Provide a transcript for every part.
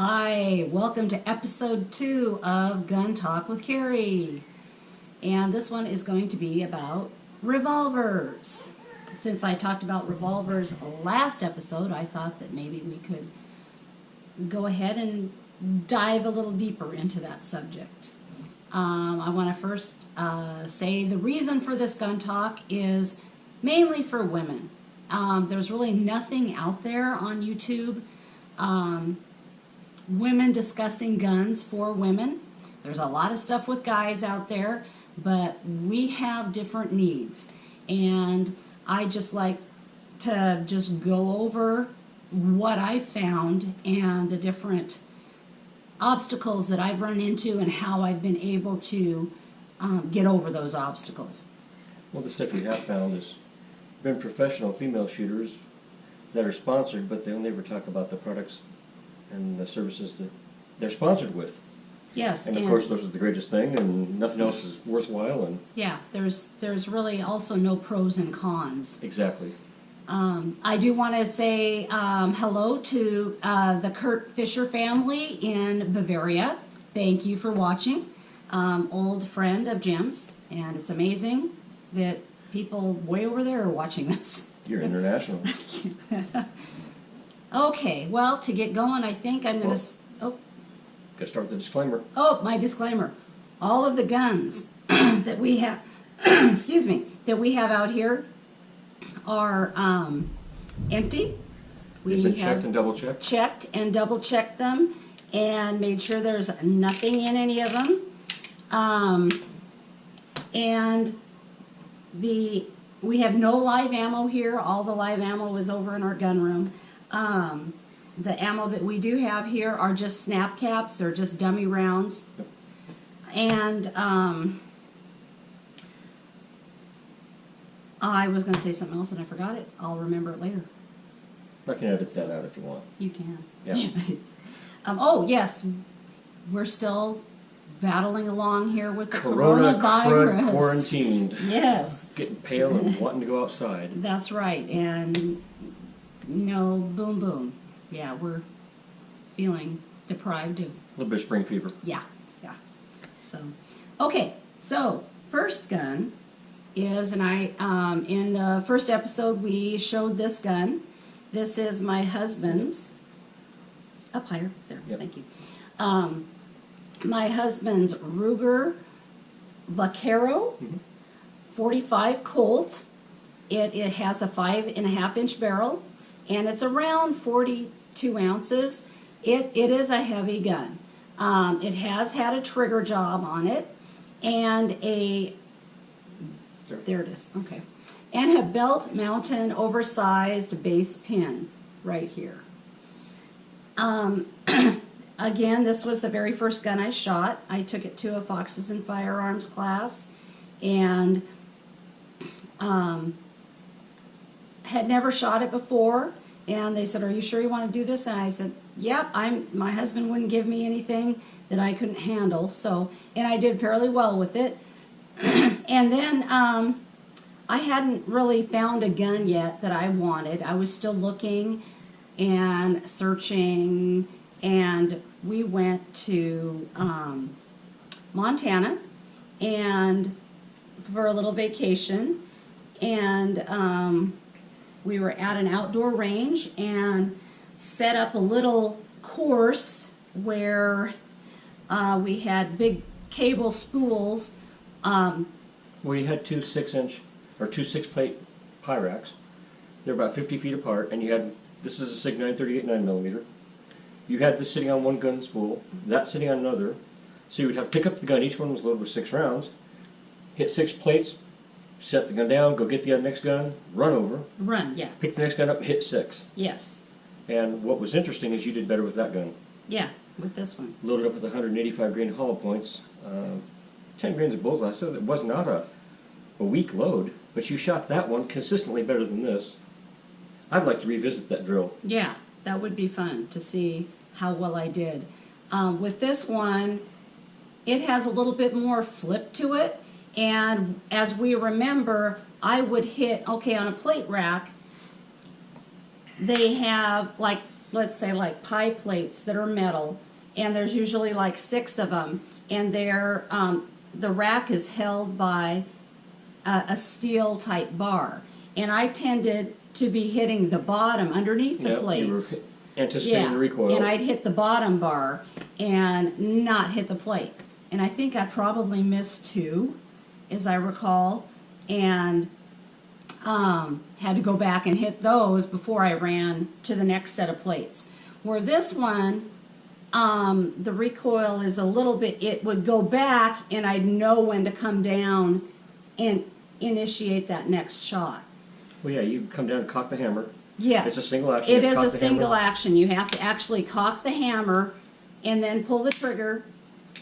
Hi, welcome to episode 2 of Gun Talk with Carrie. And this one is going to be about revolvers. Since I talked about revolvers last episode, I thought that maybe we could go ahead and dive a little deeper into that subject. I want to first say the reason for this gun talk is mainly for women. There's really nothing out there on YouTube. Women discussing guns for women. There's a lot of stuff with guys out there, but we have different needs. And I just like to just go over what I found and the different obstacles that I've run into and how I've been able to get over those obstacles. Well, the stuff you have found has been professional female shooters that are sponsored, but they'll never talk about the products and the services that they're sponsored with. Yes. And of course, those are the greatest thing, and nothing else is worthwhile. And yeah, there's really also no pros and cons. Exactly. I do want to say hello to the Kurt Fisher family in Bavaria. Thank you for watching. Old friend of Jim's, and it's amazing that people way over there are watching this. You're international. Okay, well, to get going, I think I'm going to... Got to start with the disclaimer. Oh, my disclaimer. All of the guns that we have, excuse me, that we have out here are empty. We've been checked and double checked. Checked and double checked them and made sure there's nothing in any of them. And we have no live ammo here. All the live ammo is over in our gun room. The ammo that we do have here are just snap caps. They're just dummy rounds. Yep. And I was going to say something else and I forgot it. I'll remember it later. I can edit that out if you want. You can. Yeah. Oh, yes. We're still battling along here with the coronavirus. Quarantined. Yes. Getting pale and wanting to go outside. That's right. And, boom, boom. Yeah, we're feeling deprived of... A little bit of spring fever. Yeah. So, okay. So, first gun is, and in the first episode we showed this gun. This is my husband's... Up higher. There. Yep. Thank you. My husband's Ruger Vaquero 45 Colt. It has a 5.5-inch barrel, and it's around 42 ounces. It is a heavy gun. It has had a trigger job on it, and there it is. Okay, and a belt mounted oversized base pin right here. Again, this was the very first gun I shot. I took it to a Foxes and Firearms class, and had never shot it before. And they said, "Are you sure you want to do this?" And I said, "Yep." My husband wouldn't give me anything that I couldn't handle. So, and I did fairly well with it. And then I hadn't really found a gun yet that I wanted. I was still looking and searching. And we went to Montana and for a little vacation, and we were at an outdoor range and set up a little course where we had big cable spools. We had two 6-inch or two 6-plate Pyrax. They're about 50 feet apart, and you had, this is a SIG 938 9mm. You had this sitting on one gun spool, that sitting on another. So you would have to pick up the gun, each one was loaded with 6 rounds, hit 6 plates, set the gun down, go get the next gun, run over. Run, yeah. Pick the next gun up and hit 6. Yes. And what was interesting is you did better with that gun. Yeah, with this one. Loaded up with 185 grain hollow points, 10 grains of bullseye, so it was not a weak load, but you shot that one consistently better than this. I'd like to revisit that drill. Yeah, that would be fun to see how well I did. With this one, it has a little bit more flip to it, and as we remember, I would hit, okay, on a plate rack, they have like let's say like pie plates that are metal, and there's usually like 6 of them, and they're, the rack is held by a steel type bar. And I tended to be hitting the bottom underneath the Yep, plates. you were anticipating the recoil. And I'd hit the bottom bar and not hit the plate. And I think I probably missed 2, as I recall, and had to go back and hit those before I ran to the next set of plates. Where this one, the recoil is a little bit, it would go back and I'd know when to come down and initiate that next shot. Well, yeah, you come down and cock the hammer. Yes. It's a single action. It You is cock a the single hammer. action. You have to actually cock the hammer and then pull the trigger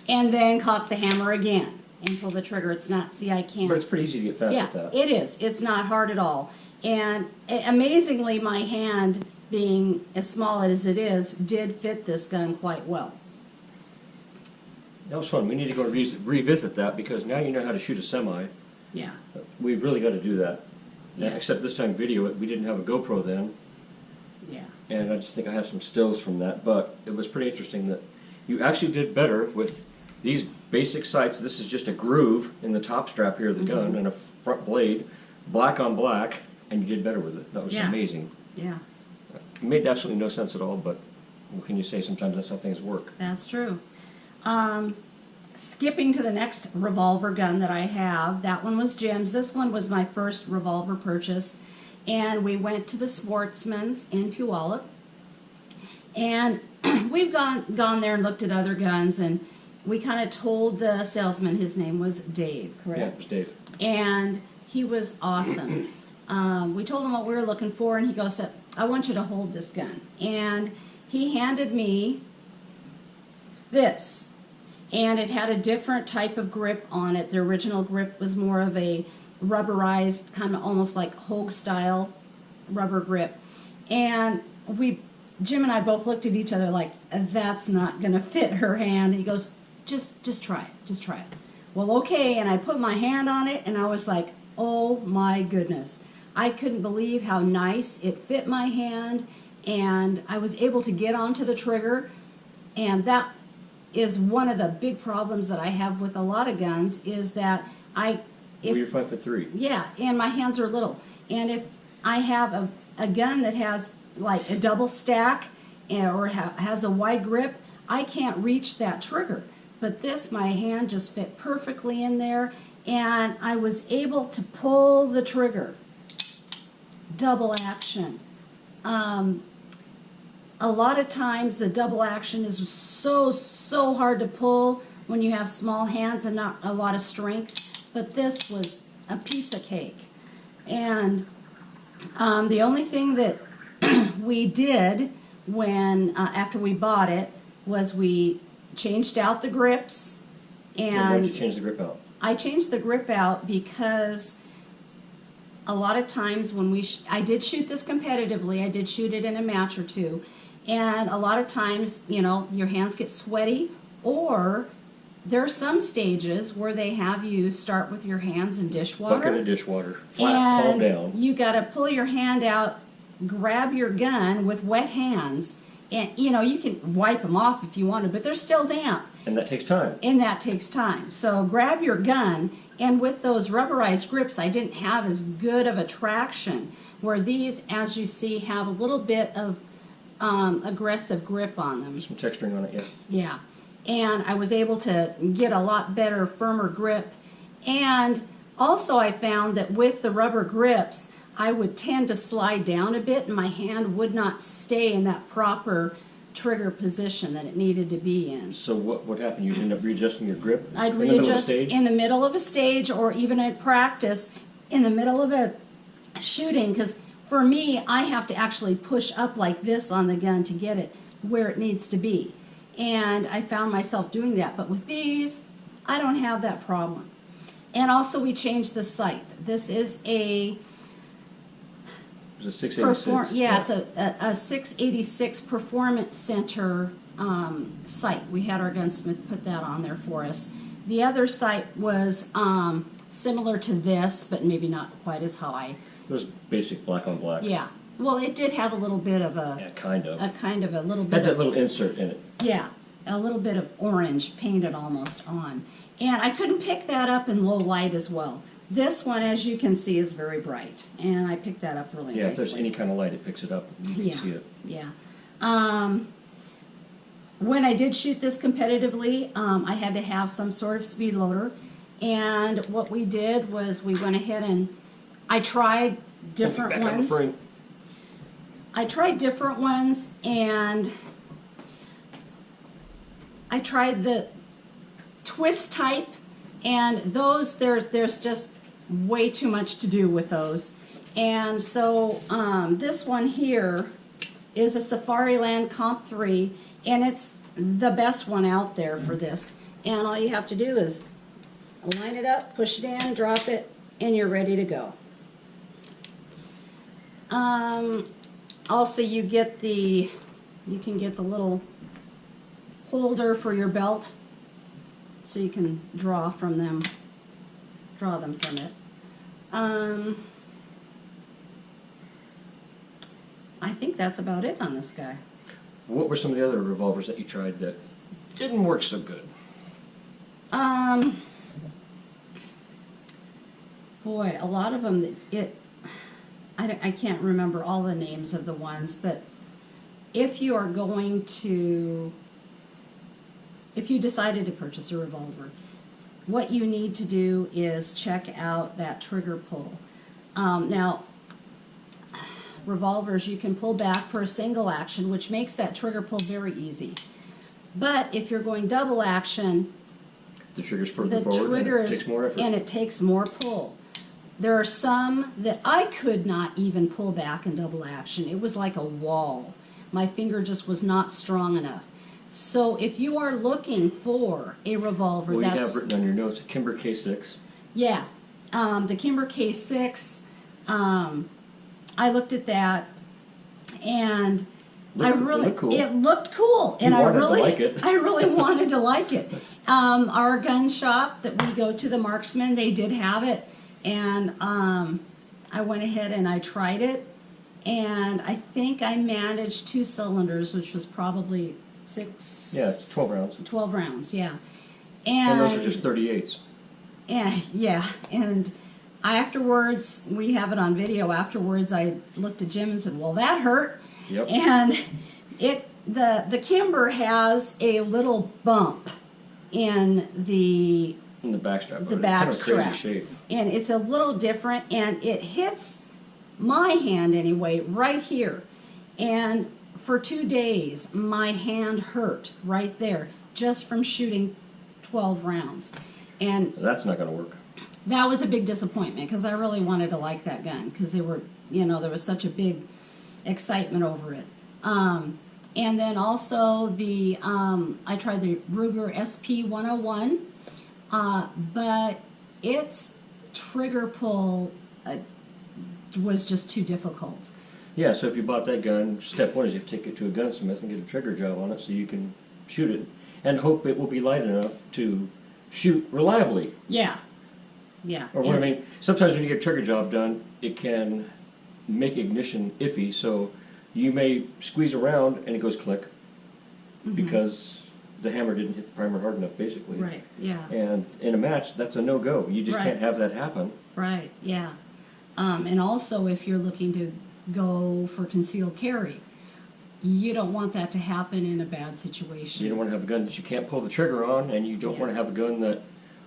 and then cock the hammer again and pull the trigger. It's not, see, I can't. But it's pretty easy to get fast Yeah, with that. it is. It's not hard at all. And amazingly, my hand, being as small as it is, did fit this gun quite well. That was fun. We need to go revisit that because now you know how to shoot a semi. Yeah. We've really got to do that. Yes. Except this time video it. We didn't have a GoPro then. Yeah. And I just think I have some stills from that. But it was pretty interesting that you actually did better with these basic sights. This is just a groove in the top strap here of the gun and a front blade, black on black, and you did better with it. That was amazing. Yeah. It made absolutely no sense at all, but what can you say? Sometimes that's how things work. That's true. Skipping to the next revolver gun that I have, that one was Jim's. This one was my first revolver purchase. And we went to the Sportsman's in Puyallup. And we've gone there and looked at other guns, and we kind of told the salesman, his name was Dave, correct? Yeah, it was Dave. And he was awesome. We told him what we were looking for, and he goes, I want you to hold this gun. And he handed me this. And it had a different type of grip on it. The original grip was more of a rubberized, kind of almost like Hogue style rubber grip. And Jim and I both looked at each other like, that's not going to fit her hand. He goes, just try it, just try it. Well, okay, and I put my hand on it, and I was like, oh my goodness. I couldn't believe how nice it fit my hand, and I was able to get onto the trigger, and that is one of the big problems that I have with a lot of guns is that Well, you're 5'3". yeah, and my hands are little. And if I have a gun that has like a double stack or has a wide grip, I can't reach that trigger. But this, my hand just fit perfectly in there, and I was able to pull the trigger. Double action. A lot of times the double action is so hard to pull when you have small hands and not a lot of strength, but this was a piece of cake. And the only thing that we did when after we bought it was we changed out the grips. And why did you change the grip out? I changed the grip out because a lot of times when I did shoot this competitively, I did shoot it in a match or two, and a lot of times, you know, your hands get sweaty, or there are some stages where they have you start with your hands in dishwater. Bucket of dishwater, flat, palm down. You got to pull your hand out, grab your gun with wet hands, and you know, you can wipe them off if you want to, but they're still damp. And that takes time. And that takes time. So grab your gun, and with those rubberized grips, I didn't have as good of a traction, where these, as you see, have a little bit of aggressive grip on them. Some texturing on it, yeah. Yeah. And I was able to get a lot better, firmer grip. And also I found that with the rubber grips, I would tend to slide down a bit, and my hand would not stay in that proper trigger position that it needed to be in. So what happened? You end up readjusting your grip I'd in the middle of the readjust stage? in the middle of a stage, or even at practice in the middle of a shooting, because for me, I have to actually push up like this on the gun to get it where it needs to be. And I found myself doing that. But with these, I don't have that problem. And also we changed the sight. This is a It was a 686. it's a 686 Performance Center sight. We had our gunsmith put that on there for us. The other sight was similar to this, but maybe not quite as high. It was basic black on black. Yeah, Well, it did have a little bit of Yeah, kind of. a little Had bit that of, little insert in it. yeah, a little bit of orange painted almost on. And I couldn't pick that up in low light as well. This one, as you can see, is very bright, and I picked that up really Yeah, nicely. if there's any kind of light, it picks it up. You can Yeah, see it. yeah. When I did shoot this competitively, I had to have some sort of speed loader, and what we did was we went ahead and I tried different Back on the ones. frame. I tried different ones, and I tried the twist type, and those there's just way too much to do with those. And so this one here is a Safariland Comp 3, and it's the best one out there for this. And all you have to do is line it up, push it in, drop it, and you're ready to go. Also, you can get the little holder for your belt, so you can draw them from it. I think that's about it on this guy. What were some of the other revolvers that you tried that didn't work so good? Boy, a lot of them, I can't remember all the names of the ones, but if you decided to purchase a revolver, what you need to do is check out that trigger pull. Now, revolvers, you can pull back for a single action, which makes that trigger pull very easy. But if you're going double action, The trigger's further forward and it takes more effort. and it takes more pull. There are some that I could not even pull back in double action. It was like a wall. My finger just was not strong enough. So if you are looking for a revolver, Well, you that's... have written on your notes, a Kimber K6. Yeah, the Kimber K6, I looked at that, and It looked cool. it looked cool, and You wanted to like it. I really wanted to like it. Our gun shop that we go to, the Marksman, they did have it, and I went ahead and I tried it, and I think I managed 2 cylinders, which was probably 6... Yeah, it's 12 rounds. 12 rounds, yeah. And those are just 38s. And yeah, and afterwards, we have it on video. Afterwards, I looked at Jim and said, "Well, that hurt." Yep. And the Kimber has a little bump in the backstrap. the It's back kind of a strap, crazy shape. and it's a little different, and it hits my hand anyway right here. And for 2 days, my hand hurt right there just from shooting 12 rounds. And That's not going to work. that was a big disappointment because I really wanted to like that gun because there was such a big excitement over it. And then also I tried the Ruger SP-101, but its trigger pull was just too difficult. Yeah, so if you bought that gun, step one is you have to take it to a gunsmith and get a trigger job on it so you can shoot it and hope it will be light enough to shoot reliably. Yeah. Yeah. Or what I mean, sometimes when you get a trigger job done, it can make ignition iffy, so you may squeeze around and it goes click because the hammer didn't hit the primer hard enough, basically. Right, yeah. And in a match, that's a no-go. You just Right. can't have that happen. Right, yeah. And also if you're looking to go for concealed carry, you don't want that to happen in a bad situation. You don't want to have a gun that you can't pull the trigger on, and you don't Yeah. want to have a gun that,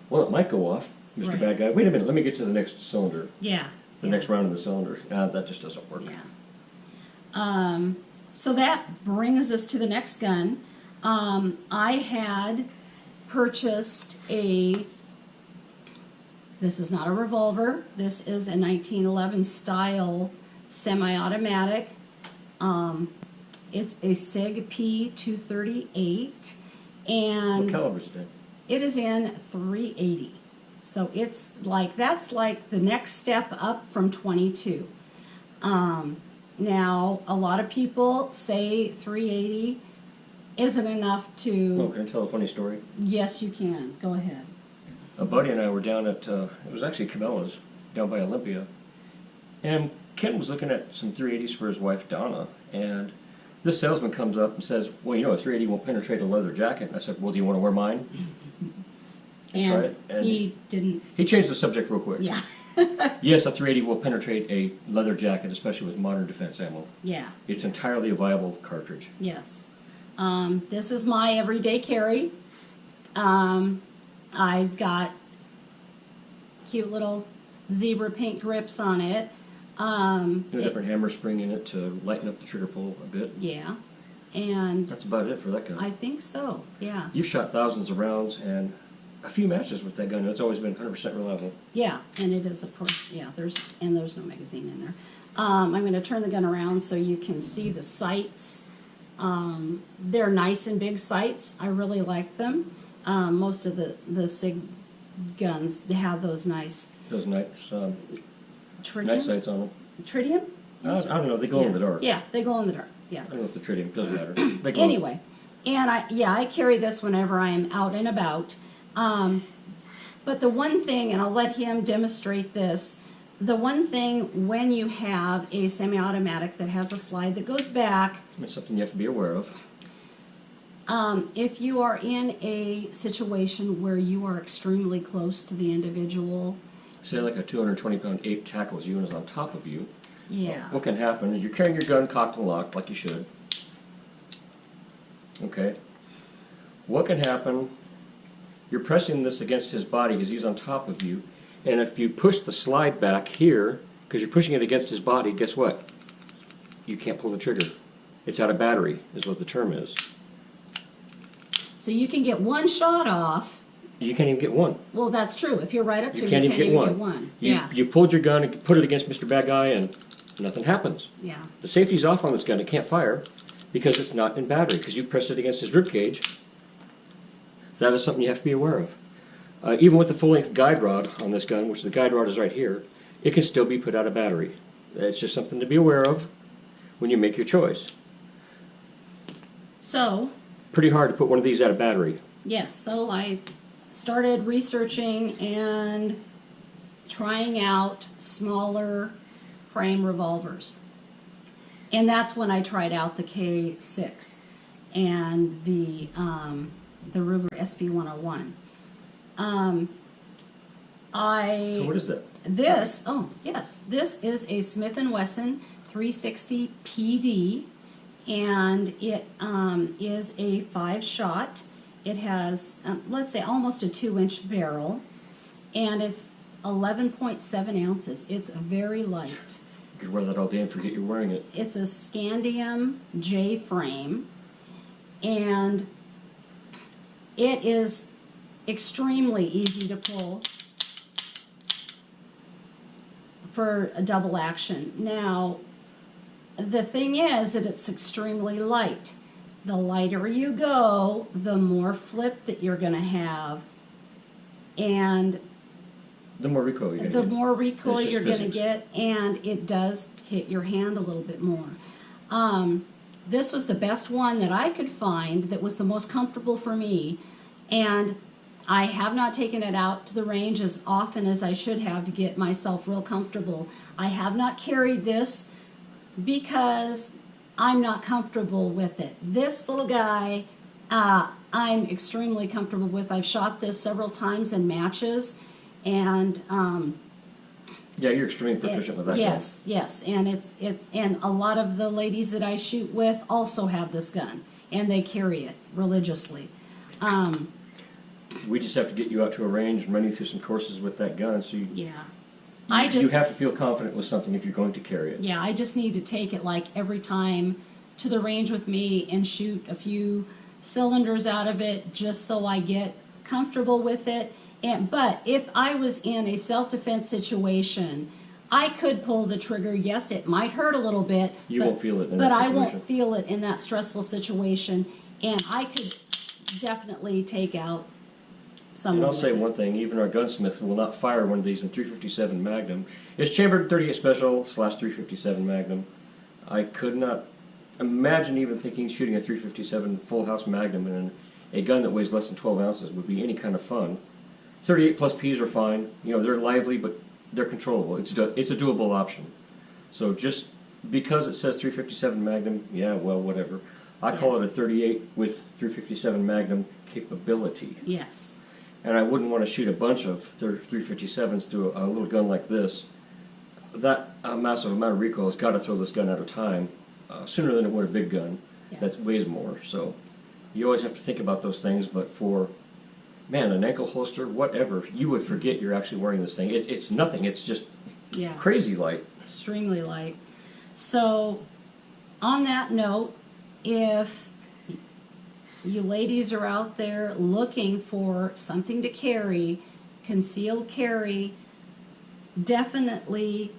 well, it might go off, Mr. Right. Bad Guy. Wait a minute, let me get to the next cylinder, Yeah. the next round of the cylinder. That just doesn't work. Yeah. So that brings us to the next gun. I had purchased this is not a revolver, this is a 1911 style semi-automatic. It's a SIG P238, and What caliber is it in? it is in 380. So that's like the next step up from 22. Now, a lot of people say 380 isn't enough Oh, to... can I tell a funny story? Yes, you can. Go ahead. A buddy and I were down at, it was actually Cabela's, down by Olympia. And Ken was looking at some 380s for his wife Donna, and this salesman comes up and says, well, you know, a 380 won't penetrate a leather jacket. And I said, well, do you want to wear mine? And try it? And he didn't. He changed the subject real quick. Yeah. Yes, a 380 will penetrate a leather jacket, especially with modern defense ammo. Yeah. It's entirely a viable cartridge. Yes. This is my everyday carry. I've got cute little zebra pink grips on it. A different hammer spring in it to lighten up the trigger pull a bit. Yeah. And That's about it for that gun. I think so, yeah. You've shot thousands of rounds and a few matches with that gun, and it's always been 100% reliable. Yeah, and it is, of course, yeah, there's no magazine in there. I'm going to turn the gun around so you can see the sights. They're nice and big sights. I really like them. Most of the SIG guns have those nice Those nice, tritium. nice sights on them. Tritium? I don't know, they glow in the dark. Yeah, they glow in the dark, yeah. I don't know if the tritium doesn't matter. They glow. Anyway, and I carry this whenever I am out and about. But the one thing, and I'll let him demonstrate this, the one thing when you have a semi-automatic that has a slide that goes back, It's something you have to be aware of. if you are in a situation where you are extremely close to the individual, Say like a 220-pound ape tackles you and is on top of you. yeah, What can happen is you're carrying your gun cocked and locked like you should. Okay. What can happen? You're pressing this against his body because he's on top of you, and if you push the slide back here, because you're pushing it against his body, guess what? You can't pull the trigger. It's out of battery, is what the term is. so you can get one shot off. You can't even get one. Well, that's true. If you're right up to You him, can't you even can't get even one. get one. You've, Yeah, you've pulled your gun and put it against Mr. Bad Guy, and nothing happens. yeah. The safety's off on this gun. It can't fire because it's not in battery, because you pressed it against his rib cage. That is something you have to be aware of. Even with the full-length guide rod on this gun, which the guide rod is right here, it can still be put out of battery. It's just something to be aware of when you make your choice. So, Pretty hard to put one of these out of battery. yes, so I started researching and trying out smaller frame revolvers. And that's when I tried out the K6 and the Ruger SP101. So what is that? This is a Smith & Wesson 360 PD, and it is a 5-shot. It has, let's say, almost a 2-inch barrel, and it's 11.7 ounces. It's very light. You could wear that all day and forget you're wearing it. It's a Scandium J frame, and it is extremely easy to pull for a double action. Now, the thing is that it's extremely light. The lighter you go, the more flip that you're going to have, and The more recoil you're going to the get. more recoil It's just you're going to physics. get, and it does hit your hand a little bit more. This was the best one that I could find that was the most comfortable for me, and I have not taken it out to the range as often as I should have to get myself real comfortable. I have not carried this because I'm not comfortable with it. This little guy, I'm extremely comfortable with. I've shot this several times in matches, and Yeah, you're extremely proficient with that. yes, yes, and it's and a lot of the ladies that I shoot with also have this gun, and they carry it religiously. We just have to get you out to a range and run you through some courses with that gun, so Yeah, you have to feel confident with something if you're going to carry it. yeah, I just need to take it like every time to the range with me and shoot a few cylinders out of it just so I get comfortable with it. But if I was in a self-defense situation, I could pull the trigger. Yes, it might hurt a little bit. You won't feel it in but that I situation. won't feel it in that stressful situation, and I could definitely take out someone. And I'll with say it. one thing, even our gunsmith will not fire one of these in 357 Magnum. It's chambered 38 Special / 357 Magnum. I could not imagine even thinking shooting a 357 full house Magnum in a gun that weighs less than 12 ounces would be any kind of fun. 38 plus Ps are fine. You know, they're lively, but they're controllable. It's a doable option. So just because it says 357 Magnum, yeah, well, whatever. I call it a 38 with 357 Magnum capability. Yes. And I wouldn't want to shoot a bunch of 357s through a little gun like this. That massive amount of recoil has got to throw this gun out of time sooner than it would a big gun that weighs more. So you always have to think about those things. But for, man, an ankle holster, whatever, you would forget you're actually wearing this thing. It's nothing. It's just crazy light. Extremely light. So on that note, if you ladies are out there looking for something to carry, concealed carry, definitely,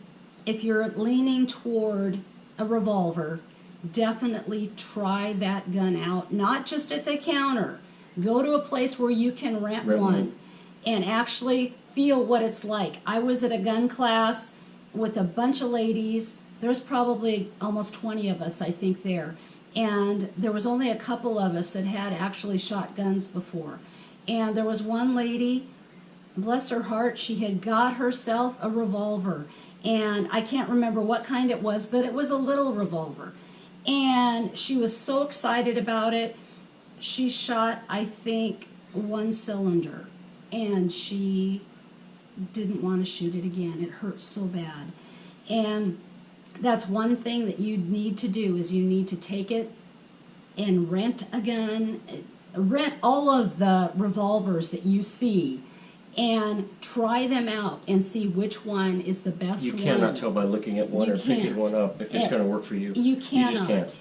if you're leaning toward a revolver, definitely try that gun out. Not just at the counter. Go to a place where you can rent one and actually feel what it's like. I was at a gun class with a bunch of ladies. There's probably almost 20 of us, I think, there. And there was only a couple of us that had actually shot guns before. And there was one lady, bless her heart, she had got herself a revolver. And I can't remember what kind it was, but it was a little revolver. And she was so excited about it. She shot, I think, 1 cylinder. And she didn't want to shoot it again. It hurt so bad. And that's one thing that you need to do, is you need to take it and rent a gun, rent all of the revolvers that you see, and try them out and see which one is the best one. You cannot tell by looking at one or picking one up if it's going to work for you. You cannot. You just can't.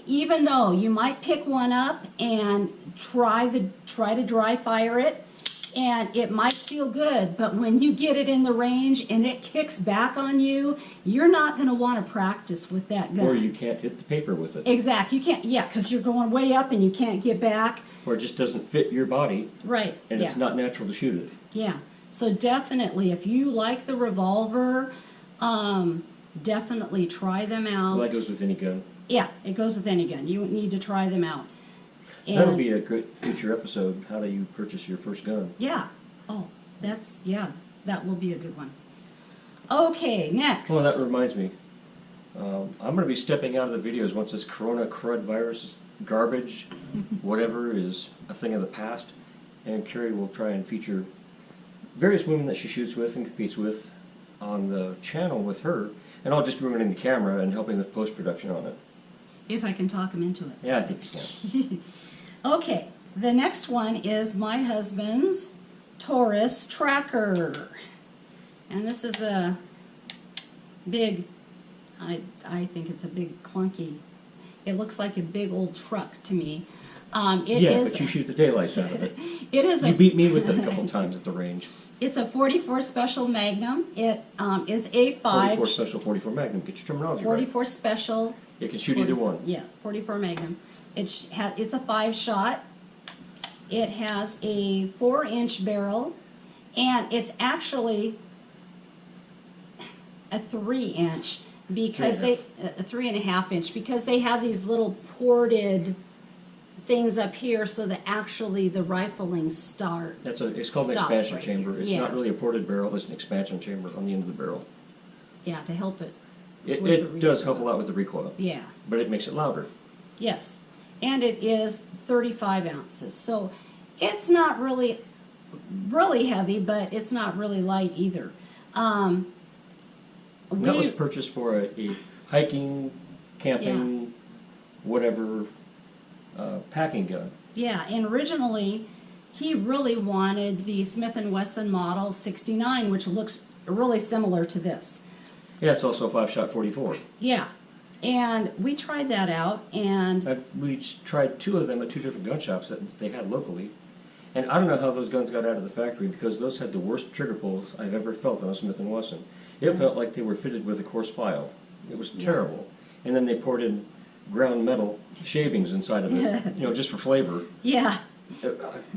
Even though you might pick one up and try to dry fire it, and it might feel good, but when you get it in the range and it kicks back on you, you're not going to want to practice with that gun. Or you can't hit the paper with it. Exactly. You can't, because you're going way up and you can't get back. Or it just doesn't fit your body. Right. And it's not natural to shoot it. Yeah. So definitely, if you like the revolver, definitely try them out. Well, that goes with any gun. Yeah, it goes with any gun. You need to try them out. That would be a great future episode. How do you purchase your first gun? Yeah. Oh, that will be a good one. Okay, next. Well, that reminds me. I'm going to be stepping out of the videos once this corona crud virus garbage, whatever, is a thing of the past. And Carrie will try and feature various women that she shoots with and competes with on the channel with her. And I'll just be running the camera and helping with post-production on it. If I can talk him into it. Yeah, I think you can. Okay, the next one is my husband's Taurus tracker. And this is a big, I think it's a big clunky, it looks like a big old truck to me. But you shoot the daylights out of it. You beat me with it a couple times at the range. It's a 44 Special Magnum. It is a 5. 44 Special, 44 Magnum. Get your terminology 44 Special. You can shoot either one. Yeah, 44 Magnum. It's a 5-shot. It has a 4-inch barrel, and it's actually a 3-inch because a 3.5-inch, because they have these little ported things up here so that actually the rifling it's called an expansion chamber. It's not really a ported barrel, it's an expansion chamber on the end of the barrel. Yeah, to help it. It does help a lot with the recoil. Yeah. But it makes it louder. Yes. And it is 35 ounces. So it's not really heavy, but it's not really light either. That was purchased for a hiking, camping, whatever, packing gun. Yeah, and originally he really wanted the Smith & Wesson Model 69, which looks really similar to this. Yeah, it's also a 5-shot 44. Yeah, and we tried that out, and we tried 2 of them at 2 different gun shops that they had locally. And I don't know how those guns got out of the factory, because those had the worst trigger pulls I've ever felt on a Smith & Wesson. It felt like they were fitted with a coarse file. It was terrible. And then they poured in ground metal shavings inside of it, just for flavor. Yeah.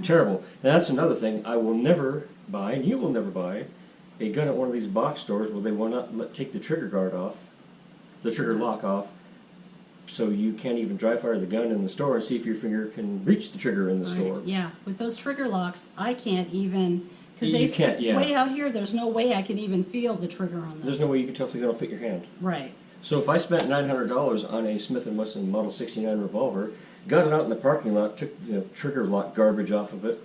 Terrible. And that's another thing. I will never buy, and you will never buy, a gun at one of these box stores where they will not take the trigger guard off, the trigger lock off, so you can't even dry fire the gun in the store and see if your finger can reach the trigger in the store. Yeah, with those trigger locks, I can't even, because they sit way out here, there's no way I can even feel the trigger on those. There's no way you can tell if they're going to fit your hand. Right. So if I spent $900 on a Smith & Wesson Model 69 revolver, got it out in the parking lot, took the trigger lock garbage off of it,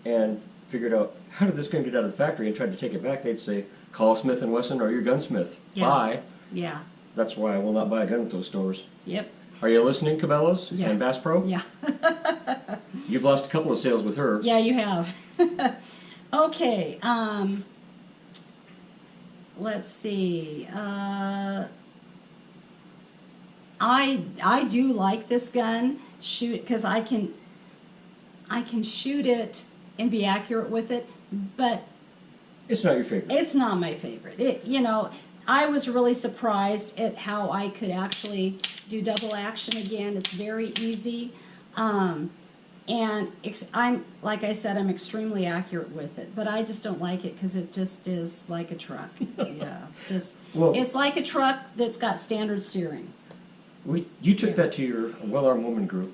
and figured out, how did this gun get out of the factory, and tried to take it back, they'd say, call Smith & Wesson or your gunsmith. Yeah. Bye. Yeah. That's why I will not buy a gun at those stores. Yep. Are you listening, Cabela's Yeah. and Bass Pro? Yeah. You've lost a couple of sales with her. Yeah, you have. Okay. Let's see. I do like this gun, because I can shoot it and be accurate with it, but It's not your favorite. it's not my favorite. I was really surprised at how I could actually do double action again. It's very easy. And like I said, I'm extremely accurate with it, but I just don't like it because it just is like a truck. Yeah, it's like a truck that's got standard steering. You took that to your well-armed woman group,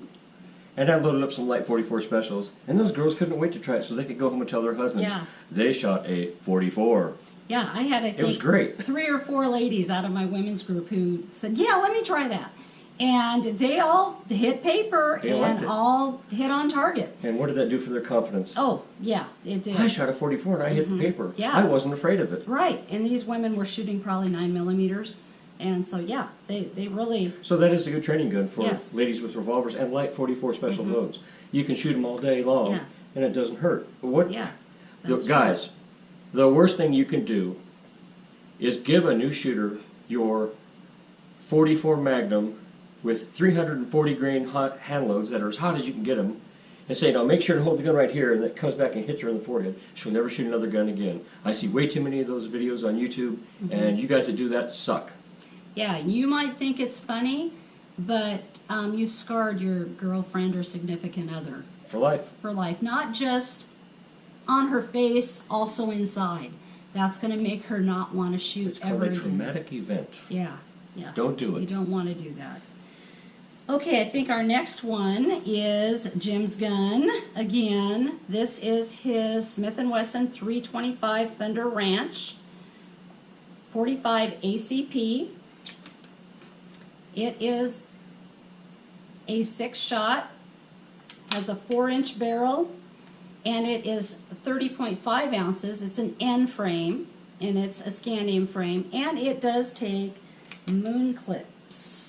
and I loaded up some light 44 specials, and those girls couldn't wait to try it so they could go home and tell their husbands they shot a 44. Yeah, I had It was great. 3 or 4 ladies out of my women's group who said, "Yeah, let me try that." And they all hit paper and all hit on target. And what did that do for their confidence? Oh, yeah, it did. I shot a 44 and I hit the paper. Yeah. I wasn't afraid of it. Right, and these women were shooting probably 9mm, and so yeah, they really. So that is a good training gun for Yes. ladies with revolvers and light 44 special loads. You can shoot them all day long, and it doesn't hurt. Guys, the worst thing you can do is give a new shooter your 44 Magnum with 340 grain hot hand loads that are as hot as you can get them, and say, "Now make sure to hold the gun right here," and it comes back and hits her in the forehead. She'll never shoot another gun again. I see way too many of those videos on YouTube, and you guys that do that suck. Yeah, you might think it's funny, but you scarred your girlfriend or significant other For life. for life. Not just on her face, also inside. That's going to make her not want to shoot It's called ever a again. traumatic event. Yeah, yeah. Don't do it. You don't want to do that. Okay, I think our next one is Jim's gun. Again, this is his Smith & Wesson 325 Thunder Ranch 45 ACP. It is a 6-shot, has a 4-inch barrel, and it is 30.5 ounces. It's an N frame, and it's a scandium frame, and it does take moon clips.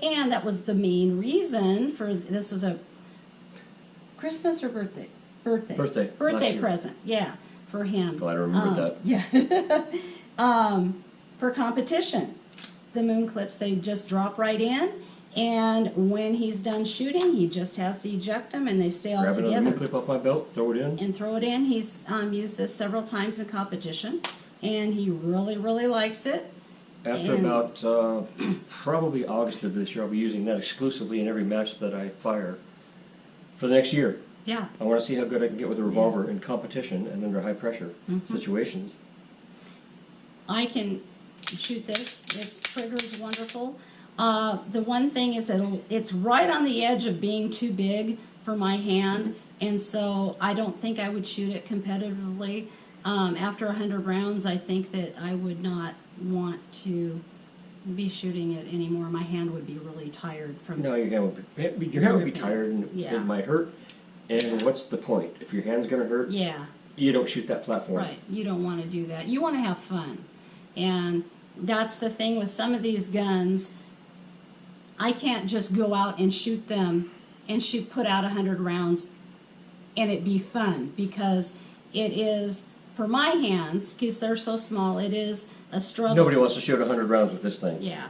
And that was the main reason for this. Was a Christmas or birthday? Birthday last year. Present, yeah, for him. Glad I remembered that. Yeah. For competition, the moon clips, they just drop right in, and when he's done shooting, he just has to eject them, and they stay all Grab another together. moon clip off my belt, throw it in. And throw it in. He's used this several times in competition, and he really, really likes it. After about probably August of this year, I'll be using that exclusively in every match that I fire for the next year. Yeah. I want to see how good I can get with a revolver in competition and under high pressure situations. I can shoot this. Its trigger is wonderful. The one thing is that it's right on the edge of being too big for my hand, and so I don't think I would shoot it competitively. After 100 rounds, I think that I would not want to be shooting it anymore. My hand would be really tired from. No, your hand would be tired, and it might hurt. And what's the point? If your hand's going to hurt, you don't shoot that platform. Right. You don't want to do that. You want to have fun. And that's the thing with some of these guns. I can't just go out and shoot them and put out 100 rounds and it be fun, because it is, for my hands, because they're so small, it is a struggle. Nobody wants to shoot 100 rounds with this thing. Yeah.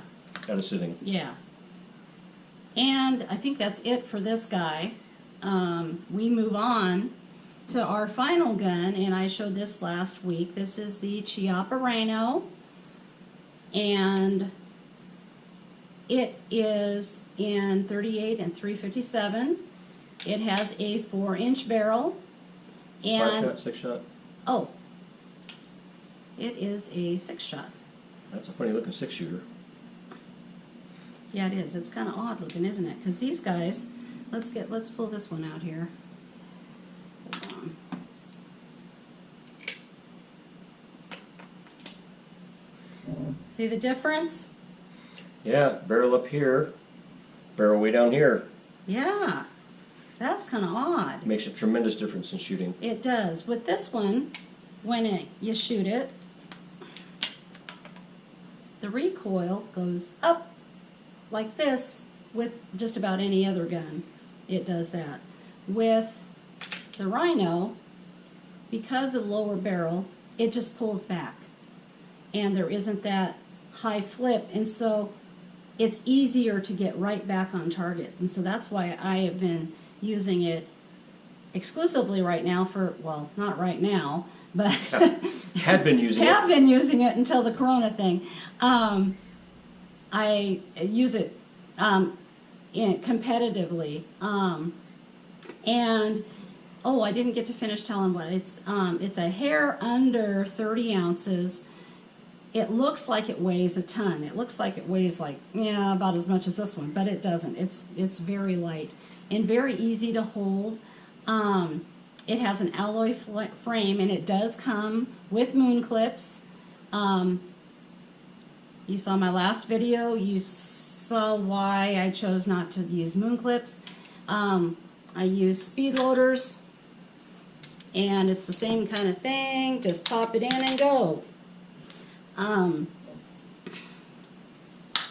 At a sitting. Yeah. And I think that's it for this guy. We move on to our final gun, and I showed this last week. This is the Chiappa Rhino, and it is in 38 and 357. It has a 4-inch barrel, and 5-shot, 6-shot. oh, it is a 6-shot. That's a funny looking 6-shooter. Yeah, it is. It's kind of odd looking, isn't it? Because these guys, let's pull this one out here. Hold on. See the difference? Yeah, barrel up here, barrel way down here. Yeah, that's kind of odd. Makes a tremendous difference in shooting. It does. With this one, when you shoot it, the recoil goes up like this. With just about any other gun, it does that. With the Rhino, because of the lower barrel, it just pulls back. And there isn't that high flip, and so it's easier to get right back on target. And so that's why I have been using it exclusively right now for, well, not right now, but Had been using it. have been using it until the Corona thing. I use it competitively. And oh, I didn't get to finish telling what it's. It's a hair under 30 ounces. It looks like it weighs a ton. It looks like it weighs like, yeah, about as much as this one, but it doesn't. It's very light and very easy to hold. It has an alloy frame, and it does come with moon clips. You saw my last video. You saw why I chose not to use moon clips. I use speed loaders, and it's the same kind of thing. Just pop it in and go.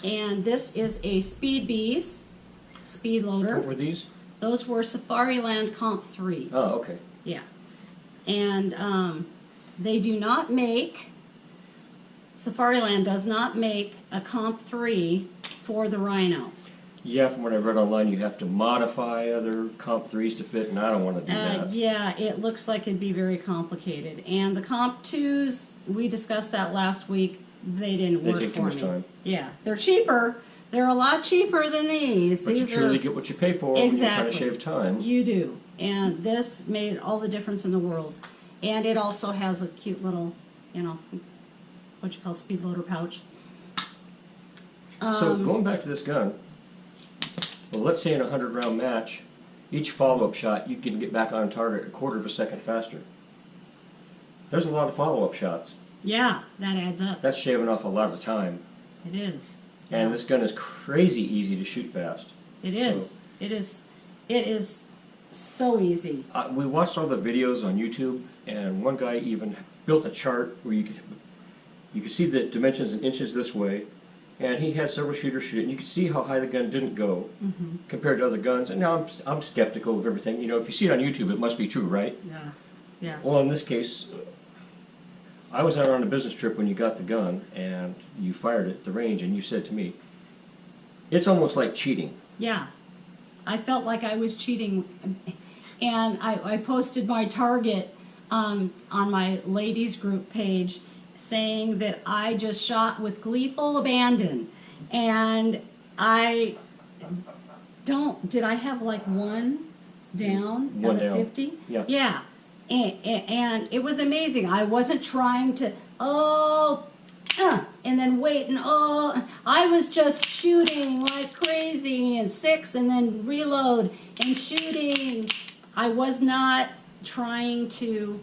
And this is a Speed Bees speed loader. What were these? Those were Safariland Comp 3s. Oh, okay. Yeah. And they do not make, Safariland does not make a Comp 3 for the Rhino. Yeah, from what I read online, you have to modify other Comp 3s to fit, and I don't want to do that. Yeah, it looks like it'd be very complicated. And the Comp 2s, we discussed that last week, they didn't work for me. They take too much time. Yeah, they're cheaper. They're a lot cheaper than these. But These you truly are, get what you pay for when you're trying to shave time. You do. And this made all the difference in the world. And it also has a cute little, you know, what you call speed loader pouch. So going back to this gun, well, let's say in a 100-round match, each follow-up shot you can get back on target a quarter of a second faster. There's a lot of follow-up shots. Yeah, that adds up. That's shaving off a lot of time. It is. And this gun is crazy easy to shoot fast. It is. It is. It is so easy. We watched all the videos on YouTube, and one guy even built a chart where you could see the dimensions in inches this way, and he had several shooters shoot it, and you could see how high the gun didn't go compared to other guns. And now I'm skeptical of everything. You know, if you see it on YouTube, it must be true, right? Yeah. Yeah. Well, in this case, I was out on a business trip when you got the gun, and you fired it at the range, and you said to me, it's almost like cheating. Yeah. I felt like I was cheating, and I posted my target on my ladies group page saying that I just shot with gleeful abandon, and did I have like one down One out of down. 50? Yeah. Yeah. And it was amazing. I wasn't trying to, and then wait, and I was just shooting like crazy, and and then reload, and shooting. I was not trying to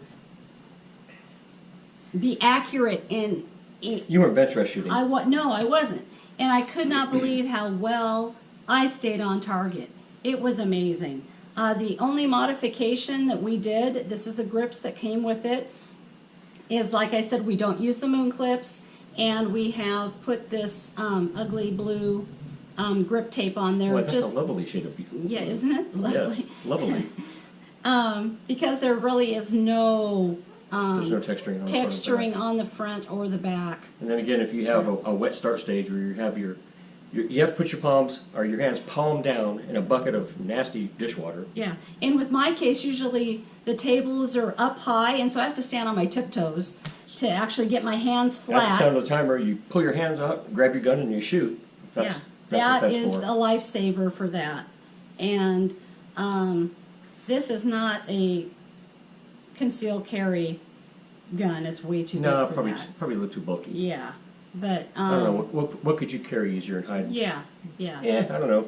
be accurate in You weren't bench press shooting. no, I wasn't. And I could not believe how well I stayed on target. It was amazing. The only modification that we did, this is the grips that came with it, is like I said, we don't use the moon clips, and we have put this ugly blue grip tape on there. Boy, that's a lovely shade of blue. Yeah, isn't it? Lovely. Yes, lovely. Because there really is no There's no texturing on the front or the back. on the front or the back. And then again, if you have a wet start stage where you have you have to put your palms or your hands palm down in a bucket of nasty dishwater. Yeah, and with my case, usually the tables are up high, and so I have to stand on my tiptoes to actually get my hands At flat. the sound of the timer, you pull your hands out, grab your gun, and you shoot. That's what that that's is for. a lifesaver for that. And this is not a concealed carry gun. It's way too big for that. probably a little too bulky. Yeah, but I don't know. What could you carry easier and hide? yeah. Yeah, I don't know.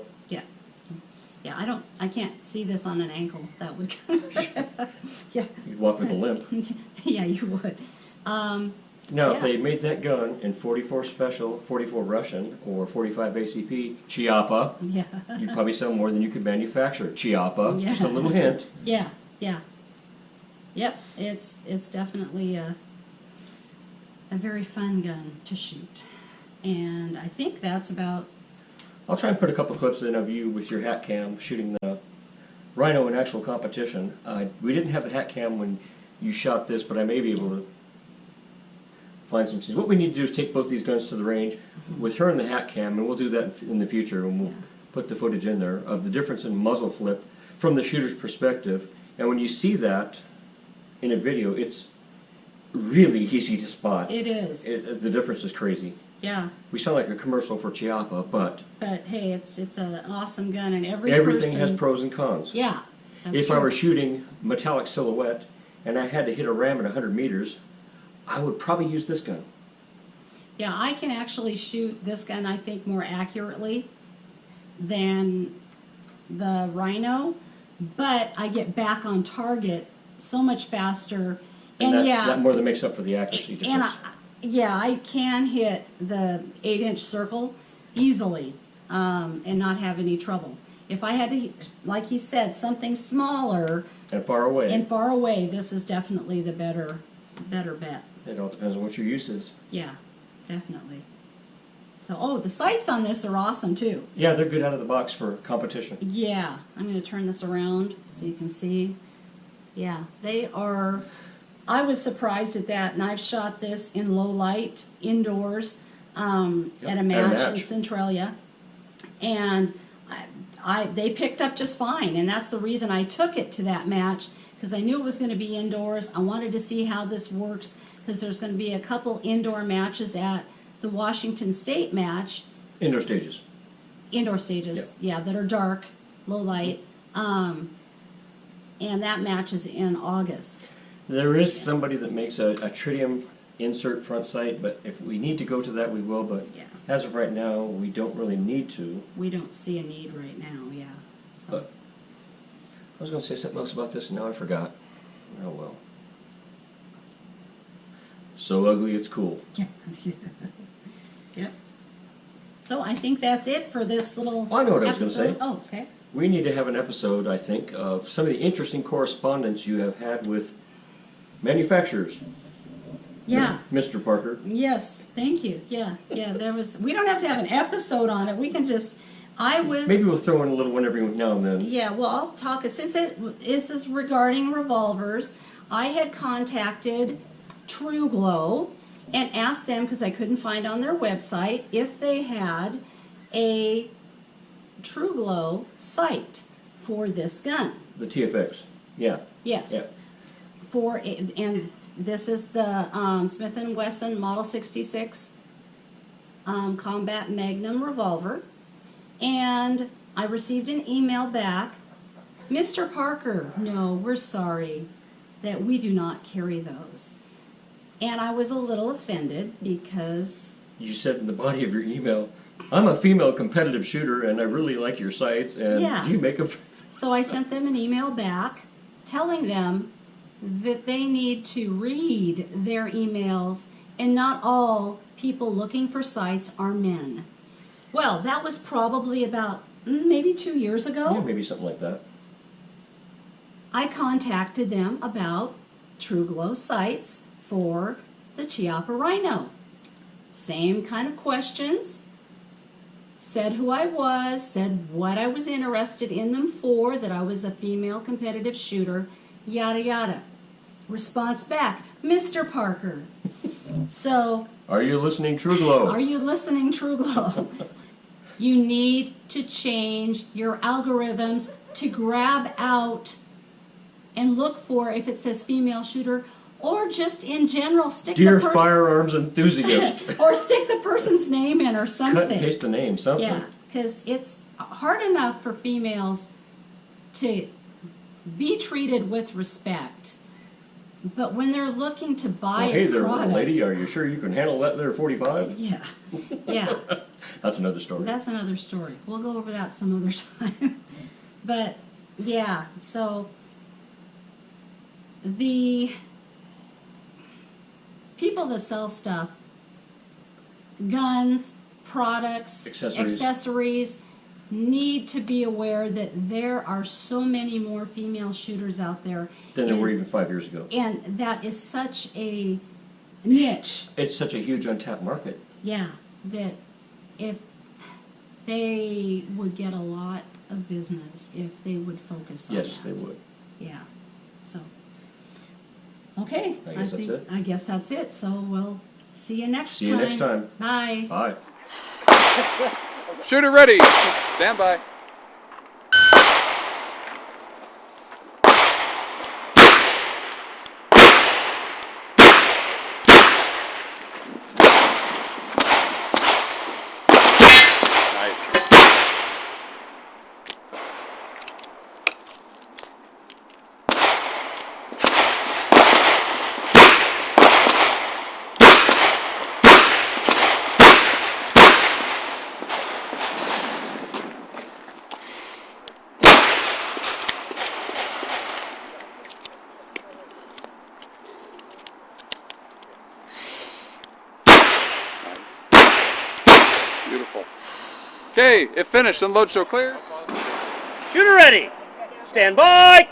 Yeah, I can't see this on an ankle. That would, yeah. You'd walk with a limp. Yeah, you would. Now, if Yeah. they made that gun in 44 Special, 44 Russian, or 45 ACP, Chiappa, Yeah. you'd probably sell more than you could manufacture. Chiappa, Yeah. just a little hint. Yeah, yeah. Yep, it's definitely a very fun gun to shoot. And I think that's about... I'll try and put a couple clips in of you with your hat cam shooting the Rhino in actual competition. We didn't have the hat cam when you shot this, but I may be able to find some scenes. What we need to do is take both these guns to the range with her in the hat cam, and we'll do that in the future, and we'll put the footage in there of the difference in muzzle flip from the shooter's perspective. And when you see that in a video, it's really easy to spot. It is. The difference is crazy. Yeah. We sound like a commercial for Chiappa, but Hey, it's an awesome gun, and everything person... has pros and cons. Yeah, that's If true. I were shooting metallic silhouette and I had to hit a ram at 100 meters, I would probably use this gun. Yeah, I can actually shoot this gun, I think, more accurately than the Rhino, but I get back on target so much faster. And that more than makes up for the accuracy difference. I can hit the 8-inch circle easily and not have any trouble. If I had to, like he said, something smaller and far away. This is definitely the better bet. It all depends on what your use is. Yeah, definitely. So, the sights on this are awesome too. Yeah, they're good out of the box for competition. Yeah, I'm going to turn this around so you can see. Yeah, they are... I was surprised at that, and I've shot this in low light, indoors, at a match in Centralia, and they picked up just fine, and that's the reason I took it to that match, because I knew it was going to be indoors. I wanted to see how this works, because there's going to be a couple indoor matches at the Washington State match. Indoor stages. Indoor stages, yeah, that are dark, low light, and that match is in August. There is somebody that makes a tritium insert front sight, but if we need to go to that, we will, but as of right now, we don't really need to. We don't see a need right now, yeah. So. But I was going to say something else about this, and now I forgot. Oh well. So ugly, it's cool. Yeah. Yep. So I think that's it for this little I know what episode. I was going to say. Oh, okay. We need to have an episode, I think, of some of the interesting correspondence you have had with manufacturers. Yeah. Mr. Parker. Yes, thank you. Yeah, there was... We don't have to have an episode on it. We can just... Maybe we'll throw in a little one every now and then. Yeah, well, I'll talk... Since this is regarding revolvers, I had contacted True Glow and asked them, because I couldn't find on their website, if they had a True Glow sight for this gun. The TFX. Yeah. Yes. Yeah. And this is the Smith & Wesson Model 66 Combat Magnum revolver. And I received an email back, Mr. Parker, no, we're sorry that we do not carry those. And I was a little offended because... You said in the body of your email, I'm a female competitive shooter and I really like your sights, and do you make them? So I sent them an email back telling them that they need to read their emails, and not all people looking for sights are men. Well, that was probably about maybe 2 years ago. Yeah, maybe something like that. I contacted them about True Glow sights for the Chiappa Rhino. Same kind of questions. Said who I was, said what I was interested in them for, that I was a female competitive shooter, yada yada. Response back, Mr. Parker. So... Are you listening, True Glow? Are you listening, True Glow? You need to change your algorithms to grab out and look for, if it says female shooter, or just in general stick Dear the person... firearms enthusiast. Or stick the person's name in or something. Cut and paste the name, something. Yeah, because it's hard enough for females to be treated with respect, but when they're looking to buy hey a there, product... little lady, are you sure you can handle that there 45? Yeah, yeah. That's another story. That's another story. We'll go over that some other time. But, yeah, so people that sell stuff, guns, products, accessories, need to be aware that there are so many more female shooters out there than there were even 5 years ago. And that is such a niche. It's such a huge untapped market. Yeah, that if they would get a lot of business if they would focus on that. Yes, they would. Yeah. So, okay. I guess that's it. I guess that's it. So we'll see you next time. See you next time. Bye. Bye. Shooter ready. Stand by. Beautiful. Okay, if finished, unload, show clear. Shooter ready. Stand by.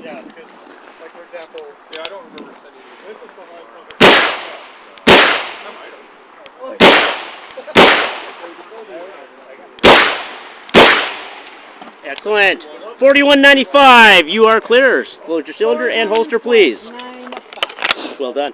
Yeah, because, like, for example, Yeah, I don't remember sending you. this is behind something. Excellent. 4195. You are clear. Load your cylinder and holster, please. Well done.